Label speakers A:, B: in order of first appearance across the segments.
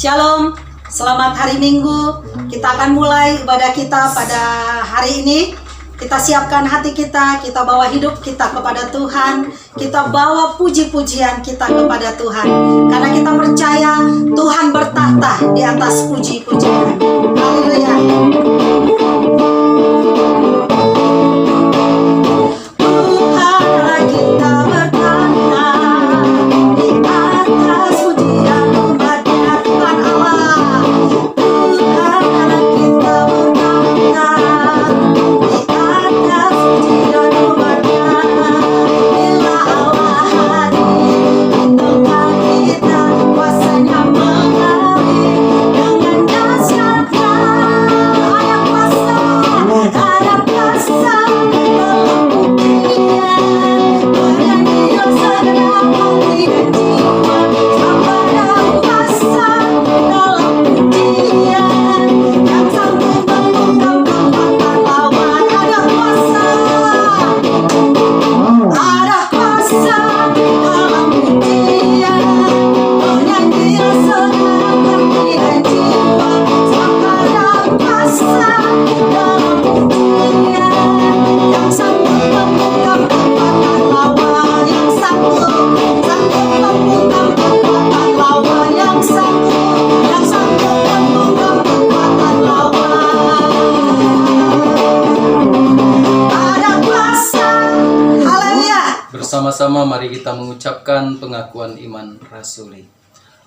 A: Shalom, selamat hari Minggu. Kita akan mulai ibadah kita pada hari ini. Kita siapkan hati kita bawa hidup kita kepada Tuhan. Kita bawa puji-pujian kita kepada Tuhan. Karena kita percaya Tuhan bertahta di atas puji-pujian. Haleluya.
B: Bersama-sama mari kita mengucapkan pengakuan iman rasuli.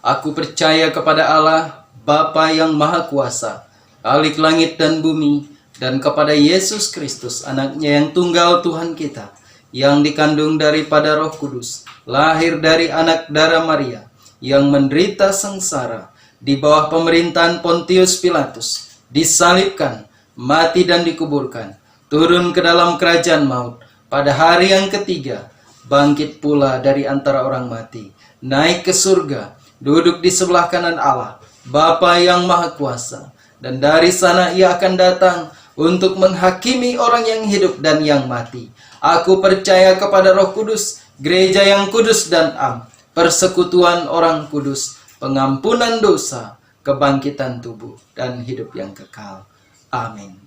B: Aku percaya kepada Allah, Bapa yang Maha Kuasa, Khalik langit dan bumi, dan kepada Yesus Kristus, anaknya yang tunggal Tuhan kita, yang dikandung daripada Roh Kudus, lahir dari anak darah Maria, yang menderita sengsara di bawah pemerintahan Pontius Pilatus, disalibkan, mati dan dikuburkan, turun ke dalam kerajaan maut, pada hari yang ketiga, bangkit pula dari antara orang mati, naik ke surga, duduk di sebelah kanan Allah, Bapa yang Maha Kuasa, dan dari sana ia akan datang untuk menghakimi orang yang hidup dan yang mati. Aku percaya kepada Roh Kudus, gereja yang kudus dan am, persekutuan orang kudus, pengampunan dosa, kebangkitan tubuh, dan hidup yang kekal. Amin.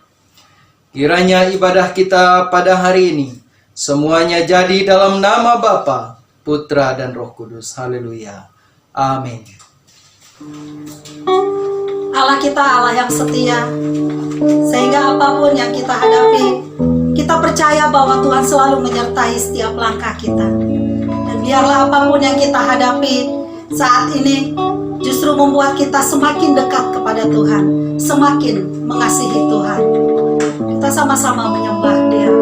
B: Kiranya ibadah kita pada hari ini semuanya jadi dalam nama Bapa, Putra, dan Roh Kudus. Haleluya. Amin.
A: Allah kita Allah yang setia. Sehingga apapun yang kita hadapi, kita percaya bahwa Tuhan selalu menyertai setiap langkah kita. Dan biarlah apapun yang kita hadapi saat ini justru membuat kita semakin dekat kepada Tuhan, semakin mengasihi Tuhan. Kita sama-sama menyembah Dia.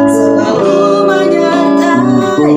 C: Selalu menyertai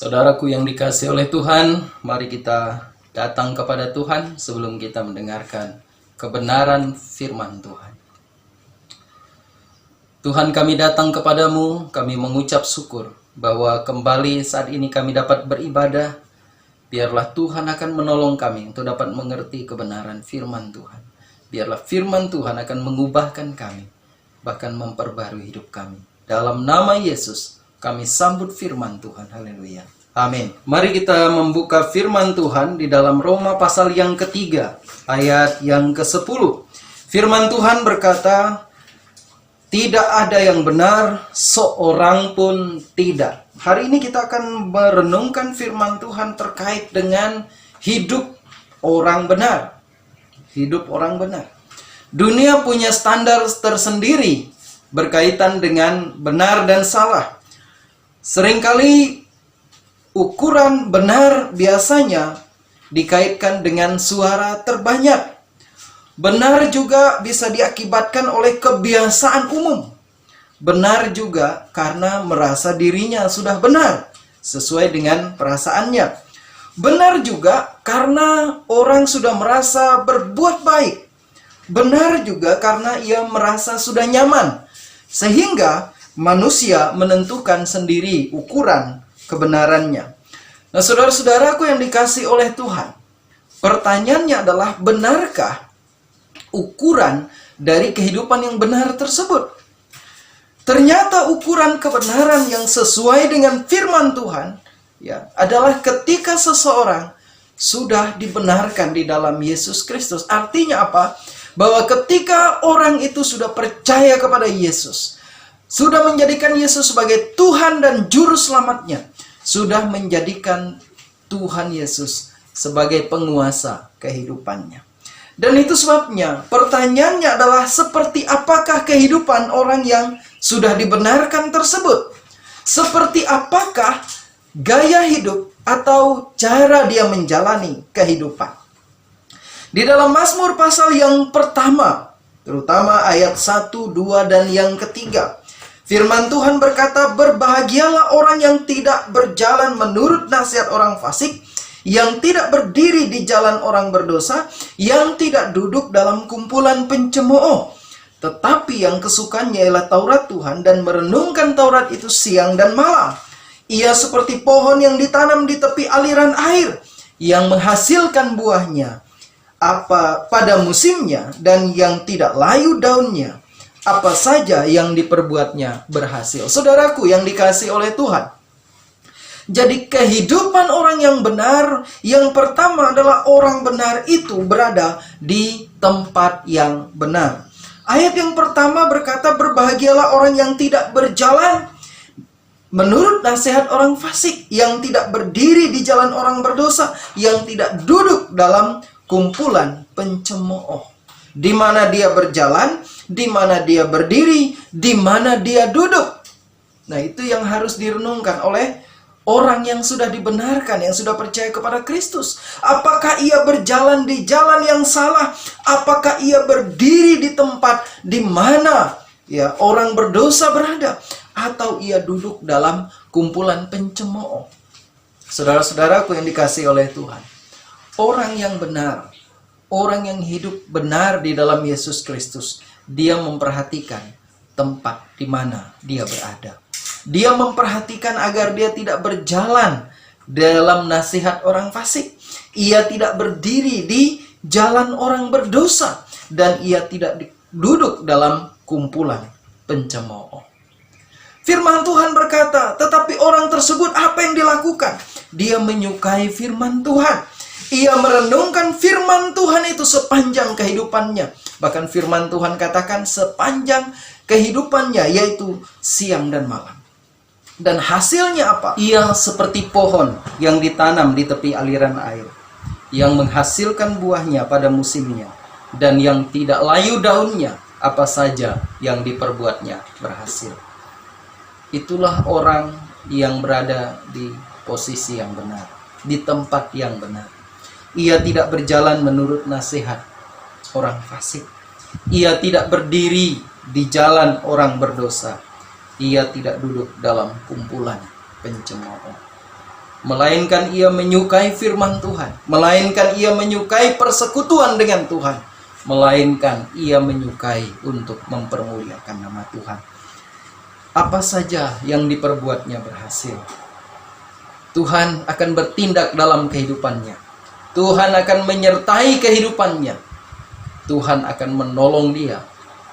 B: Saudaraku yang dikasihi oleh Tuhan, mari kita datang kepada Tuhan sebelum kita mendengarkan kebenaran firman Tuhan. Tuhan, kami datang kepadamu, kami mengucap syukur bahwa kembali saat ini kami dapat beribadah. Biarlah Tuhan akan menolong kami untuk dapat mengerti kebenaran firman Tuhan. Biarlah firman Tuhan akan mengubahkan kami, bahkan memperbarui hidup kami. Dalam nama Yesus, kami sambut firman Tuhan. Haleluya. Amin. Mari kita membuka firman Tuhan di dalam Roma pasal yang ketiga, ayat yang ke-10. Firman Tuhan berkata, tidak ada yang benar, seorang pun tidak. Hari ini kita akan merenungkan firman Tuhan terkait dengan hidup orang benar. Hidup orang benar. Dunia punya standar tersendiri berkaitan dengan benar dan salah. Seringkali ukuran benar biasanya dikaitkan dengan suara terbanyak. Benar juga bisa diakibatkan oleh kebiasaan umum. Benar juga karena merasa dirinya sudah benar sesuai dengan perasaannya. Benar juga karena orang sudah merasa berbuat baik. Benar juga karena ia merasa sudah nyaman. Sehingga manusia menentukan sendiri ukuran kebenarannya. Nah, saudara-saudaraku yang dikasihi oleh Tuhan, pertanyaannya adalah, benarkah ukuran dari kehidupan yang benar tersebut? Ternyata ukuran kebenaran yang sesuai dengan firman Tuhan adalah ketika seseorang sudah dibenarkan di dalam Yesus Kristus. Artinya apa? Bahwa ketika orang itu sudah percaya kepada Yesus, sudah menjadikan Yesus sebagai Tuhan dan Juru Selamatnya, sudah menjadikan Tuhan Yesus sebagai penguasa kehidupannya. Dan itu sebabnya pertanyaannya adalah, seperti apakah kehidupan orang yang sudah dibenarkan tersebut? Seperti apakah gaya hidup atau cara dia menjalani kehidupan? Di dalam Mazmur pasal yang pertama, terutama ayat 1, 2, dan yang ketiga, firman Tuhan berkata, berbahagialah orang yang tidak berjalan menurut nasihat orang fasik, yang tidak berdiri di jalan orang berdosa, yang tidak duduk dalam kumpulan pencemooh, tetapi yang kesukaannya ialah Taurat Tuhan, dan merenungkan Taurat itu siang dan malam. Ia seperti pohon yang ditanam di tepi aliran air, yang menghasilkan buahnya pada musimnya, dan yang tidak layu daunnya. Apa saja yang diperbuatnya berhasil. Saudaraku yang dikasihi oleh Tuhan, jadi kehidupan orang yang benar, yang pertama adalah orang benar itu berada di tempat yang benar. Ayat yang pertama berkata, berbahagialah orang yang tidak berjalan menurut nasihat orang fasik, yang tidak berdiri di jalan orang berdosa, yang tidak duduk dalam kumpulan pencemooh. Di mana dia berjalan, di mana dia berdiri, di mana dia duduk. Nah, itu yang harus direnungkan oleh orang yang sudah dibenarkan, yang sudah percaya kepada Kristus. Apakah ia berjalan di jalan yang salah? Apakah ia berdiri di tempat di mana orang berdosa berada? Atau ia duduk dalam kumpulan pencemooh? Saudara-saudaraku yang dikasihi oleh Tuhan, orang yang benar, orang yang hidup benar di dalam Yesus Kristus, dia memperhatikan tempat di mana dia berada. Dia memperhatikan agar dia tidak berjalan dalam nasihat orang fasik. Ia tidak berdiri di jalan orang berdosa. Dan ia tidak duduk dalam kumpulan pencemooh. Firman Tuhan berkata, tetapi orang tersebut apa yang dilakukan? Dia menyukai firman Tuhan. Ia merenungkan firman Tuhan itu sepanjang kehidupannya. Bahkan firman Tuhan katakan sepanjang kehidupannya, yaitu siang dan malam. Dan hasilnya apa? Ia seperti pohon yang ditanam di tepi aliran air, yang menghasilkan buahnya pada musimnya, dan yang tidak layu daunnya, apa saja yang diperbuatnya berhasil. Itulah orang yang berada di posisi yang benar, di tempat yang benar. Ia tidak berjalan menurut nasihat orang fasik. Ia tidak berdiri di jalan orang berdosa. Ia tidak duduk dalam kumpulan pencemooh. melainkan ia menyukai firman Tuhan, melainkan ia menyukai persekutuan dengan Tuhan, melainkan ia menyukai untuk mempermuliakan nama Tuhan. Apa saja yang diperbuatnya berhasil, Tuhan akan bertindak dalam kehidupannya. Tuhan akan menyertai kehidupannya. Tuhan akan menolong dia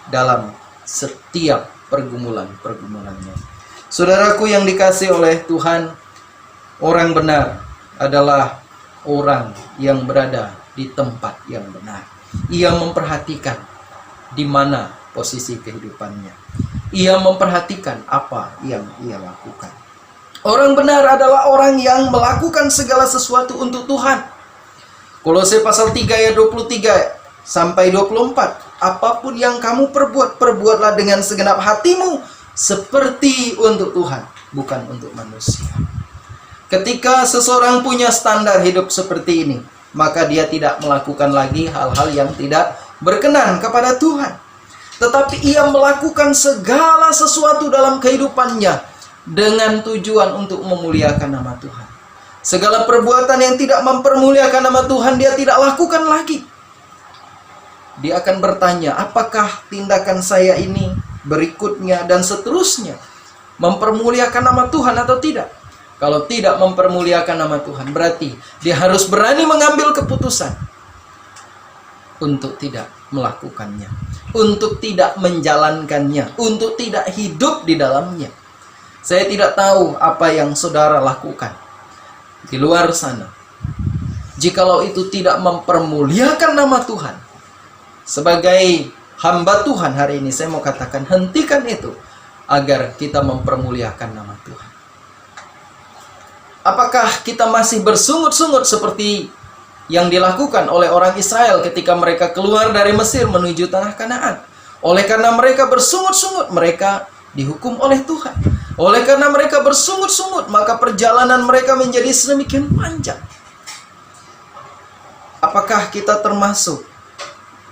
B: dalam setiap pergumulan-pergumulannya. Saudaraku yang dikasihi oleh Tuhan, orang benar adalah orang yang berada di tempat yang benar. Ia memperhatikan di mana posisi kehidupannya. Ia memperhatikan apa yang ia lakukan. Orang benar adalah orang yang melakukan segala sesuatu untuk Tuhan. Kolose pasal 3 ayat 23 sampai 24. Apapun yang kamu perbuat, perbuatlah dengan segenap hatimu seperti untuk Tuhan, bukan untuk manusia. Ketika seseorang punya standar hidup seperti ini, maka dia tidak melakukan lagi hal-hal yang tidak berkenan kepada Tuhan. Tetapi ia melakukan segala sesuatu dalam kehidupannya dengan tujuan untuk memuliakan nama Tuhan. Segala perbuatan yang tidak mempermuliakan nama Tuhan dia tidak lakukan lagi. Dia akan bertanya, apakah tindakan saya ini, berikutnya, dan seterusnya mempermuliakan nama Tuhan atau tidak? Kalau tidak mempermuliakan nama Tuhan, berarti dia harus berani mengambil keputusan untuk tidak melakukannya, untuk tidak menjalankannya, untuk tidak hidup di dalamnya. Saya tidak tahu apa yang saudara lakukan di luar sana. Jikalau itu tidak mempermuliakan nama Tuhan, sebagai hamba Tuhan hari ini saya mau katakan, hentikan itu agar kita mempermuliakan nama Tuhan. Apakah kita masih bersungut-sungut seperti yang dilakukan oleh orang Israel ketika mereka keluar dari Mesir menuju tanah Kanaan? Oleh karena mereka bersungut-sungut, mereka dihukum oleh Tuhan. Oleh karena mereka bersungut-sungut, maka perjalanan mereka menjadi sedemikian panjang. Apakah kita termasuk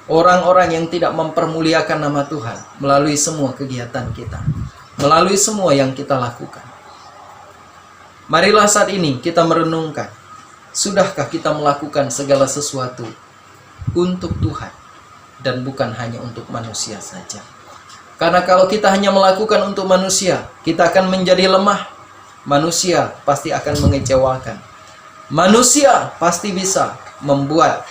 B: orang-orang yang tidak mempermuliakan nama Tuhan melalui semua kegiatan kita, melalui semua yang kita lakukan? Marilah saat ini kita merenungkan, sudahkah kita melakukan segala sesuatu untuk Tuhan dan bukan hanya untuk manusia saja? Karena kalau kita hanya melakukan untuk manusia, kita akan menjadi lemah. Manusia pasti akan mengecewakan. Manusia pasti bisa membuat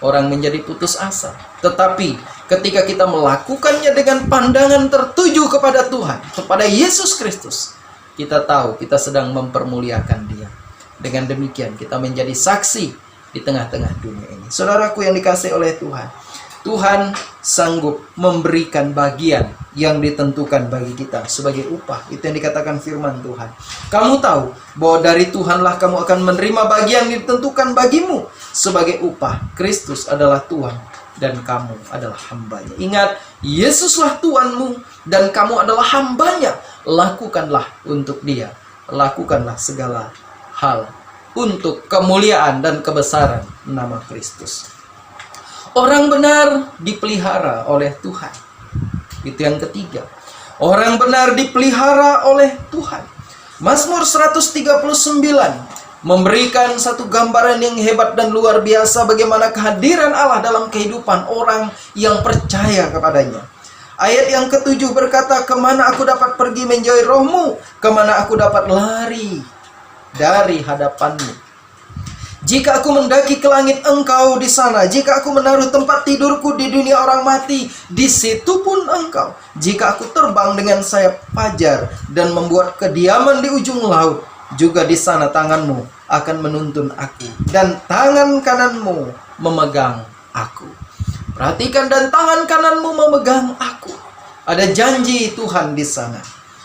B: orang menjadi putus asa. Tetapi ketika kita melakukannya dengan pandangan tertuju kepada Tuhan, kepada Yesus Kristus, kita tahu kita sedang mempermuliakan Dia. Dengan demikian kita menjadi saksi di tengah-tengah dunia ini. Saudaraku yang dikasihi oleh Tuhan, Tuhan sanggup memberikan bagian yang ditentukan bagi kita sebagai upah. Itu yang dikatakan firman Tuhan. Kamu tahu bahwa dari Tuhanlah kamu akan menerima bagian yang ditentukan bagimu sebagai upah. Kristus adalah Tuhan dan kamu adalah hambanya. Ingat, Yesuslah Tuhanmu dan kamu adalah hambanya. Lakukanlah untuk Dia. Lakukanlah segala hal untuk kemuliaan dan kebesaran nama Kristus. Orang benar dipelihara oleh Tuhan. Itu yang ketiga. Orang benar dipelihara oleh Tuhan. Mazmur 139 memberikan satu gambaran yang hebat dan luar biasa bagaimana kehadiran Allah dalam kehidupan orang yang percaya kepadanya. Ayat yang ke-7 berkata, kemana aku dapat pergi menjauhi rohmu? Kemana aku dapat lari dari hadapanmu? Jika aku mendaki ke langit, engkau di sana. Jika aku menaruh tempat tidurku di dunia orang mati, di situ pun engkau. Jika aku terbang dengan sayap fajar dan membuat kediaman di ujung laut, juga di sana tanganmu akan menuntun aku, dan tangan kananmu memegang aku. Perhatikan, dan tangan kananmu memegang aku. Ada janji Tuhan di sana.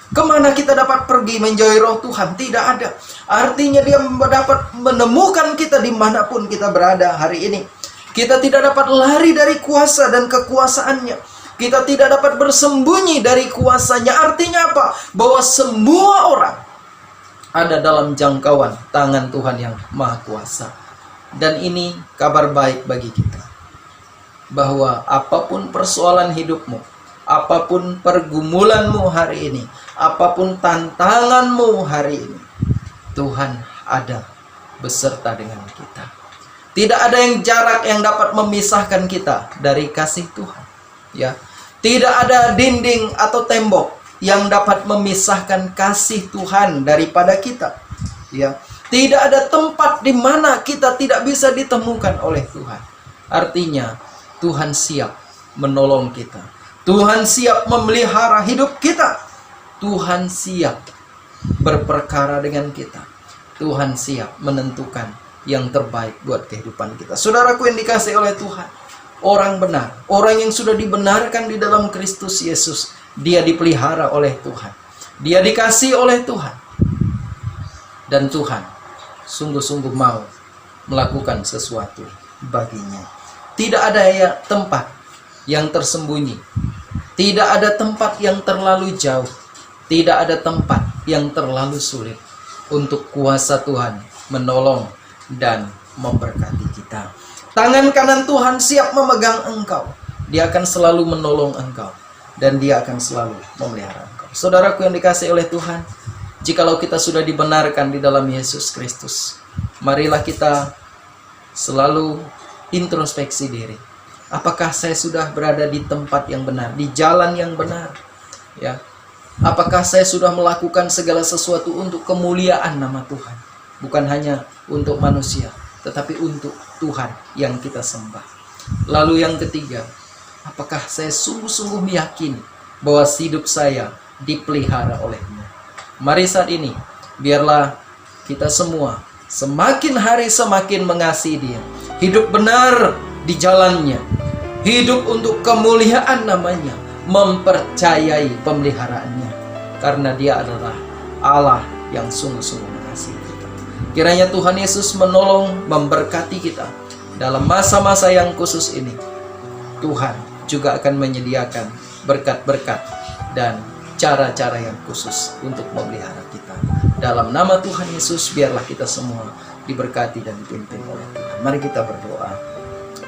B: Kemana kita dapat pergi menjauhi roh Tuhan? Tidak ada. Artinya Dia dapat menemukan kita dimanapun kita berada hari ini. Kita tidak dapat lari dari kuasa dan kekuasaannya. Kita tidak dapat bersembunyi dari kuasanya. Artinya apa? Bahwa semua orang ada dalam jangkauan tangan Tuhan yang Maha Kuasa. Dan ini kabar baik bagi kita, bahwa apapun persoalan hidupmu, apapun pergumulanmu hari ini, apapun tantanganmu hari ini, Tuhan ada beserta dengan kita. Tidak ada yang jarak yang dapat memisahkan kita dari kasih Tuhan. Ya, tidak ada dinding atau tembok yang dapat memisahkan kasih Tuhan daripada kita. Ya, tidak ada tempat di mana kita tidak bisa ditemukan oleh Tuhan. Artinya, Tuhan siap menolong kita. Tuhan siap memelihara hidup kita. Tuhan siap berperkara dengan kita. Tuhan siap menentukan yang terbaik buat kehidupan kita. Saudaraku yang dikasihi oleh Tuhan, orang benar, orang yang sudah dibenarkan di dalam Kristus Yesus, dia dipelihara oleh Tuhan. Dia dikasihi oleh Tuhan. Dan Tuhan sungguh-sungguh mau melakukan sesuatu baginya. Tidak ada tempat yang tersembunyi. Tidak ada tempat yang terlalu jauh. Tidak ada tempat yang terlalu sulit untuk kuasa Tuhan menolong dan memberkati kita. Tangan kanan Tuhan siap memegang engkau. Dia akan selalu menolong engkau. Dan dia akan selalu memelihara engkau. Saudaraku yang dikasihi oleh Tuhan, jikalau kita sudah dibenarkan di dalam Yesus Kristus, marilah kita selalu introspeksi diri. Apakah saya sudah berada di tempat yang benar, di jalan yang benar? Ya. Apakah saya sudah melakukan segala sesuatu untuk kemuliaan nama Tuhan? Bukan hanya untuk manusia, tetapi untuk Tuhan yang kita sembah. Lalu yang ketiga, apakah saya sungguh-sungguh meyakini bahwa hidup saya dipelihara oleh-Nya? Mari saat ini, biarlah kita semua semakin hari semakin mengasihi Dia. Hidup benar di jalannya. Hidup untuk kemuliaan namanya. Mempercayai pemeliharaannya. Karena Dia adalah Allah yang sungguh-sungguh mengasihi kita. Kiranya Tuhan Yesus menolong, memberkati kita dalam masa-masa yang khusus ini. Tuhan juga akan menyediakan berkat-berkat dan cara-cara yang khusus untuk memelihara kita. Dalam nama Tuhan Yesus, biarlah kita semua diberkati dan dipimpin oleh Tuhan. Mari kita berdoa.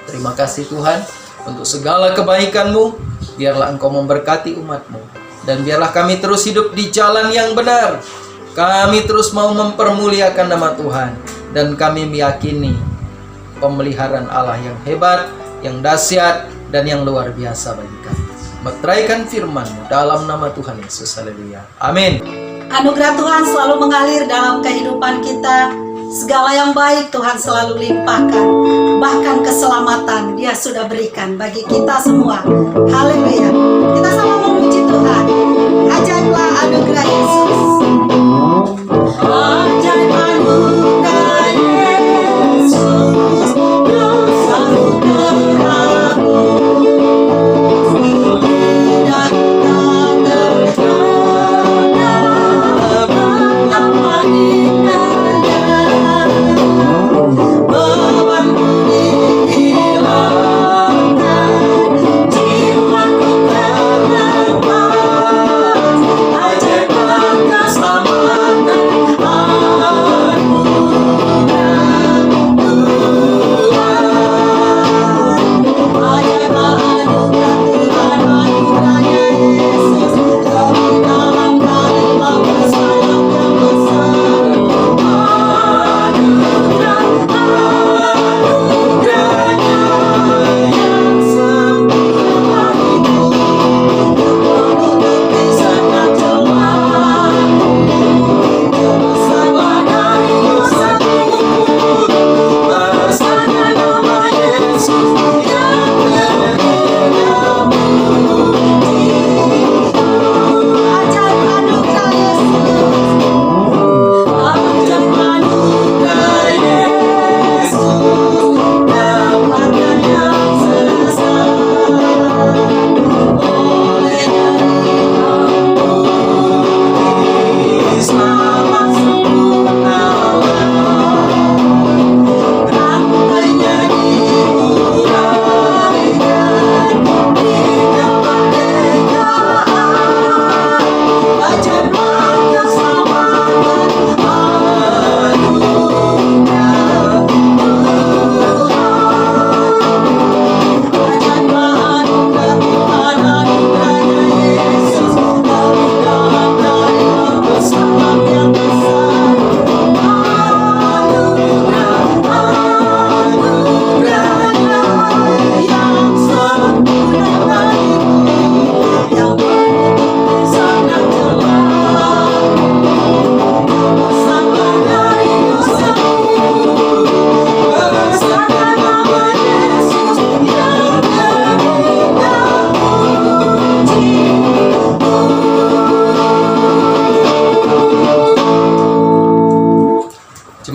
B: Terima kasih Tuhan untuk segala kebaikan-Mu. Biarlah Engkau memberkati umat-Mu. Dan biarlah kami terus hidup di jalan yang benar. Kami terus mau mempermuliakan nama Tuhan. Dan kami meyakini pemeliharaan Allah yang hebat, yang dahsyat, dan yang luar biasa bagi kami. Meteraikan firman-Mu dalam nama Tuhan Yesus. Haleluya. Amin.
A: Anugerah Tuhan selalu mengalir dalam kehidupan kita. Segala yang baik Tuhan selalu limpahkan. Bahkan keselamatan Dia sudah berikan bagi kita semua. Haleluya. Kita sama memuji Tuhan. Ajaiblah anugerah Yesus. Ajaib anugerah Yesus yang selalu terhapus. Tidak terkena betapa indahnya bebanku dihilangkan, jiwaku terlepas. Ajaiblah kasih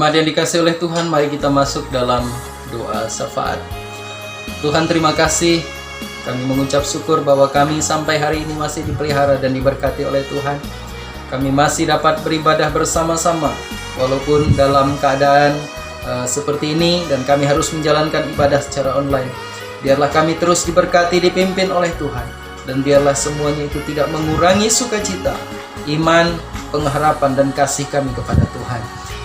B: Jemaat yang dikasihi oleh Tuhan, mari kita masuk dalam doa syafaat. Tuhan, terima kasih. Kami mengucap syukur bahwa kami sampai hari ini masih dipelihara dan diberkati oleh Tuhan. Kami masih dapat beribadah bersama-sama walaupun dalam keadaan seperti ini dan kami harus menjalankan ibadah secara online. Biarlah kami terus diberkati, dipimpin oleh Tuhan, dan biarlah semuanya itu tidak mengurangi sukacita, iman, pengharapan, dan kasih kami kepada Tuhan.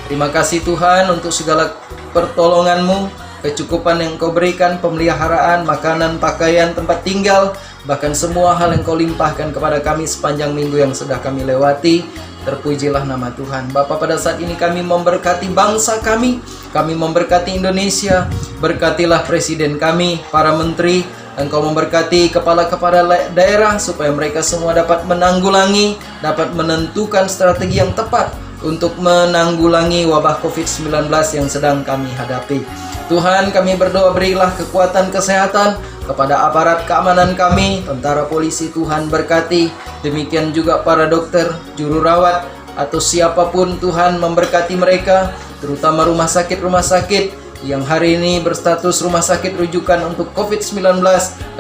B: Terima kasih Tuhan untuk segala pertolongan-Mu, kecukupan yang Kau berikan, pemeliharaan, makanan, pakaian, tempat tinggal, bahkan semua hal yang Kau limpahkan kepada kami sepanjang minggu yang sudah kami lewati. Terpujilah nama Tuhan. Bapa, pada saat ini kami memberkati bangsa kami memberkati Indonesia, berkatilah presiden kami, para menteri, Engkau memberkati kepala-kepala daerah supaya mereka semua dapat menanggulangi, dapat menentukan strategi yang tepat untuk menanggulangi wabah COVID-19 yang sedang kami hadapi. Tuhan, kami berdoa berilah kekuatan kesehatan kepada aparat keamanan kami, tentara, polisi. Tuhan berkati, demikian juga para dokter, juru rawat, atau siapapun. Tuhan memberkati mereka, terutama rumah sakit yang hari ini berstatus rumah sakit rujukan untuk COVID-19.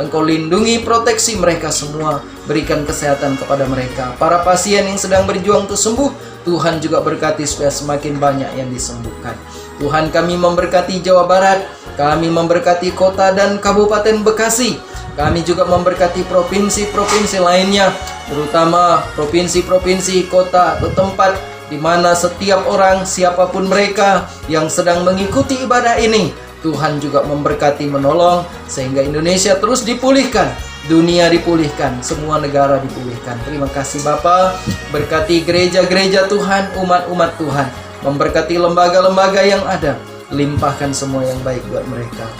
B: Engkau lindungi, proteksi mereka semua, berikan kesehatan kepada mereka. Para pasien yang sedang berjuang untuk sembuh, Tuhan juga berkati supaya semakin banyak yang disembuhkan. Tuhan, kami memberkati Jawa Barat, kami memberkati kota dan Kabupaten Bekasi, kami juga memberkati provinsi-provinsi lainnya, terutama provinsi-provinsi, kota atau tempat di mana setiap orang, siapapun mereka yang sedang mengikuti ibadah ini, Tuhan juga memberkati, menolong, sehingga Indonesia terus dipulihkan, dunia dipulihkan, semua negara dipulihkan. Terima kasih Bapa, berkati gereja-gereja Tuhan, umat-umat Tuhan, memberkati lembaga-lembaga yang ada, limpahkan semua yang baik buat mereka.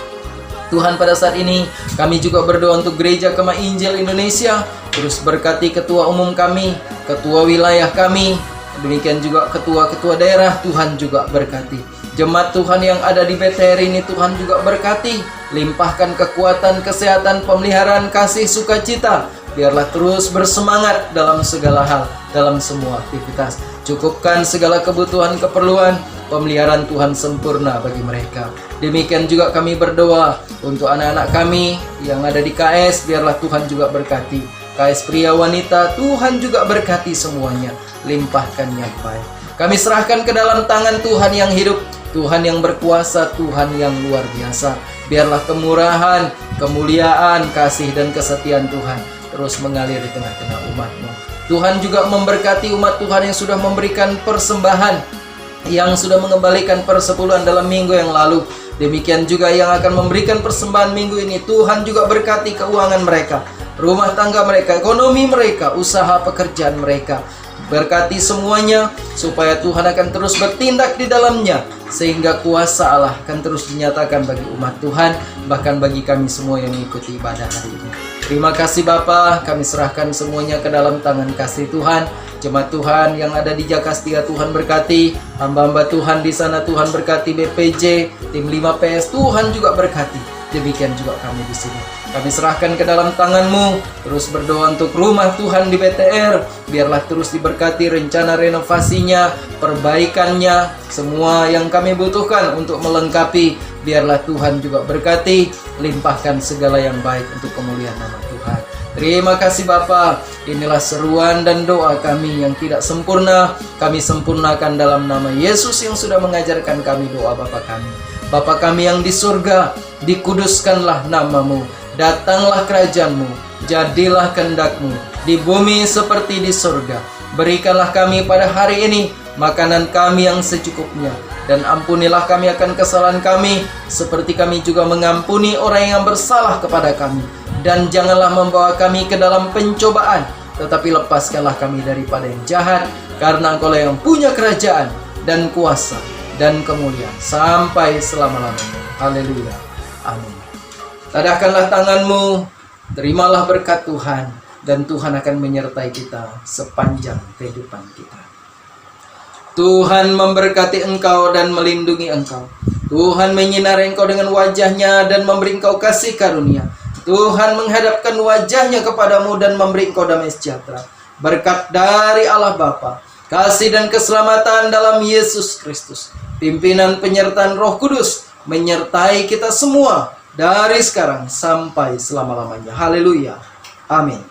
B: Tuhan, pada saat ini kami juga berdoa untuk Gereja Kemah Injil Indonesia, terus berkati ketua umum kami, ketua wilayah kami, demikian juga ketua-ketua daerah. Tuhan juga berkati jemaat Tuhan yang ada di BTR ini. Tuhan juga berkati, limpahkan kekuatan, kesehatan, pemeliharaan, kasih, sukacita. Biarlah terus bersemangat dalam segala hal, dalam semua aktivitas. Cukupkan segala kebutuhan, keperluan, pemeliharaan Tuhan sempurna bagi mereka. Demikian juga kami berdoa untuk anak-anak kami yang ada di KS. Biarlah Tuhan juga berkati KS pria wanita. Tuhan juga berkati semuanya, limpahkan yang baik. Kami serahkan ke dalam tangan Tuhan yang hidup, Tuhan yang berkuasa, Tuhan yang luar biasa. Biarlah kemurahan, kemuliaan, kasih, dan kesetiaan Tuhan terus mengalir di tengah-tengah umat-Mu. Tuhan juga memberkati umat Tuhan yang sudah memberikan persembahan, yang sudah mengembalikan persepuluhan dalam minggu yang lalu. Demikian juga yang akan memberikan persembahan minggu ini. Tuhan juga berkati keuangan mereka, rumah tangga mereka, ekonomi mereka, usaha pekerjaan mereka. Berkati semuanya supaya Tuhan akan terus bertindak di dalamnya, sehingga kuasa Allah akan terus dinyatakan bagi umat Tuhan, bahkan bagi kami semua yang mengikuti ibadah hari ini. Terima kasih Bapa, kami serahkan semuanya ke dalam tangan kasih Tuhan. Jemaat Tuhan yang ada di Jakastia, Tuhan berkati. Hamba-hamba Tuhan di sana, Tuhan berkati. BPJ, tim 5PS, Tuhan juga berkati. Demikian juga kami di sini. Kami serahkan ke dalam tangan-Mu. Terus berdoa untuk rumah Tuhan di BTR. Biarlah terus diberkati rencana renovasinya, perbaikannya, semua yang kami butuhkan untuk melengkapi. Biarlah Tuhan juga berkati, limpahkan segala yang baik untuk kemuliaan nama Tuhan. Terima kasih Bapa. Inilah seruan dan doa kami yang tidak sempurna, kami sempurnakan dalam nama Yesus yang sudah mengajarkan kami doa Bapa kami. Bapa kami yang di surga, dikuduskanlah nama-Mu, datanglah kerajaan-Mu, jadilah kehendak-Mu di bumi seperti di surga. Berikanlah kami pada hari ini makanan kami yang secukupnya, dan ampunilah kami akan kesalahan kami, seperti kami juga mengampuni orang yang bersalah kepada kami. Dan janganlah membawa kami ke dalam pencobaan, tetapi lepaskanlah kami daripada yang jahat, karena Engkau-lah yang punya kerajaan dan kuasa dan kemuliaan sampai selama-lamanya. Haleluya. Amin. Tadahkanlah tanganmu, terimalah berkat Tuhan, dan Tuhan akan menyertai kita sepanjang kehidupan kita. Tuhan memberkati engkau dan melindungi engkau. Tuhan menyinari engkau dengan wajahnya dan memberi engkau kasih karunia. Tuhan menghadapkan wajahnya kepadamu dan memberi engkau damai sejahtera. Berkat dari Allah Bapa, kasih dan keselamatan dalam Yesus Kristus, pimpinan penyertaan Roh Kudus menyertai kita semua dari sekarang sampai selama-lamanya. Haleluya. Amin.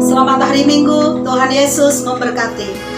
A: Selamat hari Minggu, Tuhan Yesus memberkati.